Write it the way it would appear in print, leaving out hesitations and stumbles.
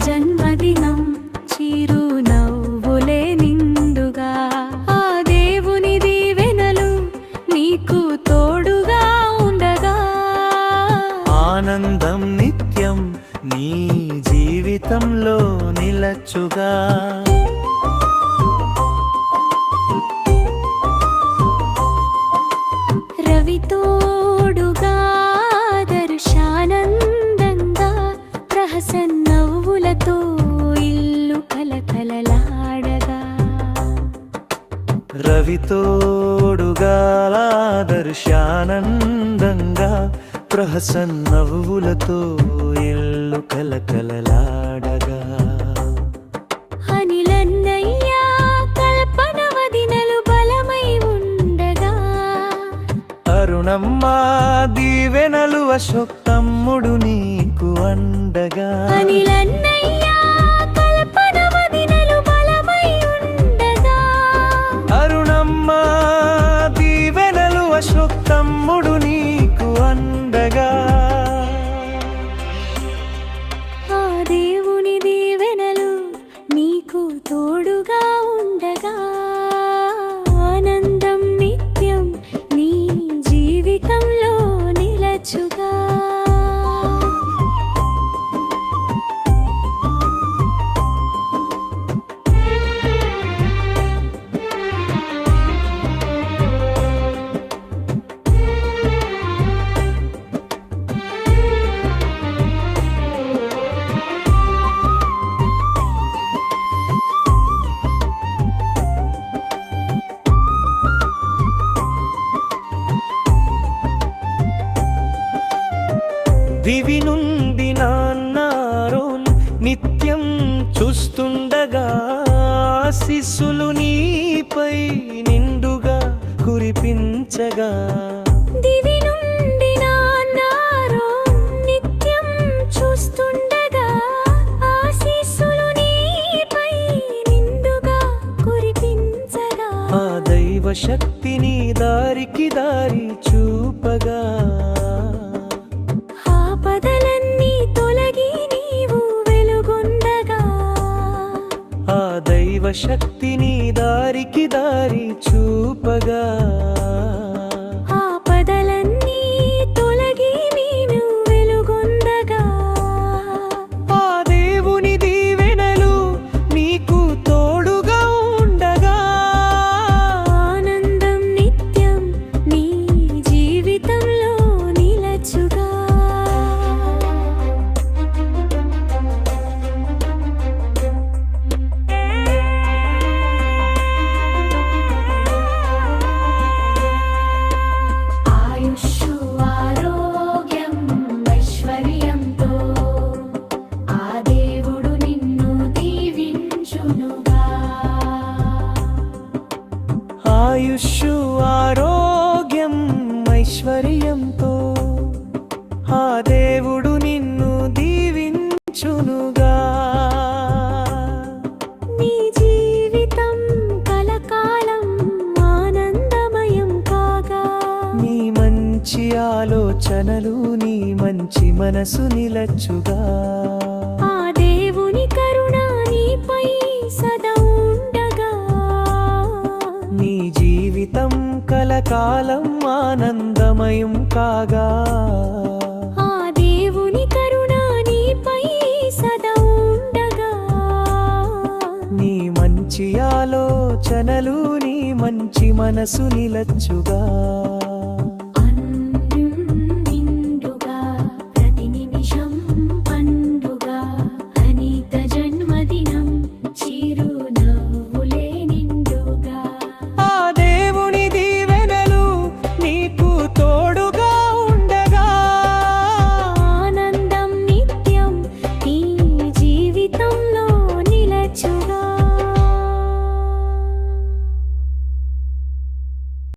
జన్మదినం చిరునవ్వులే నిండుగా ఆ దేవుని దీవెనలు నీకు తోడుగా ఉండగా ఆనందం నిత్యం నీ జీవితంలో నిలచుగా రవి తోడుగా దర్శానందంగా ప్రహసన్నవ్వులతో ఇల్లు కలకలలాడగా రవి తోడుగా దర్శానందంగా ప్రహసన్నవ్వులతో ఇల్లు కలకలలాడగా అనిలన్నయ్య కల్పన వదినలు బలమై ఉండగా అరుణమ్మ దీవెనలు అశోక్ తమ్ముడు నీకు అండగా అనిలన్నయ్య కల్పన వదినలు బలమై ఉండగా అరుణమ్మ దీవెనలు అశోక్ తమ్ముడు నీకు అండగా ఆ దేవుని దీవెనలు నీకు తోడుగా ఉండగా ఆనందం నిత్యం నీ జీవితంలో నిలచుగా దివి నుండి నాన్నారోన్ నిత్యం చూస్తుండగా ఆశీస్సులు నీపై నిండుగా కురిపించగా దివి నుండి నాన్నారో నిత్యం చూస్తుండగా ఆశీస్సులు నీపై నిండుగా కురిపించగా ఆ దైవ శక్తిని దారికి దారి చూపగా ఆపదలన్నీ తొలగి నీవు వెలుగొందగా ఆ దైవ శక్తిని దారికి దారి చూపగా ఆపదలన్నీ తొలగి నీవు వెలుగొందగా ఆ దేవుని దీవెనలు నీకు తోడుగా ఉండగా ఆనందం నిత్యం నీ జీవితంలో నిలచుగా ఆయుష్షు ఆరోగ్యం ఐశ్వర్యంతో ఆ దేవుడు నిన్ను దీవించునుగా ఆయుష్షు ఆరోగ్యం ఐశ్వర్యంతో ఆ దేవుడు నిన్ను దీవించునుగా నీ జీవితం కలకాలం ఆనందమయం కాగా నీ మంచి ఆలోచనలు నీ మంచి మనసు నిలచుగా ఆ దేవుని కరుణ నీపై సదా ఉండగా నీ జీవితం కలకాలం ఆనందమయం కాగా ఆ దేవుని కరుణ నీపై సదా ఉండగా నీ మంచి ఆలోచనలు నీ మంచి మనసు నిలచుగా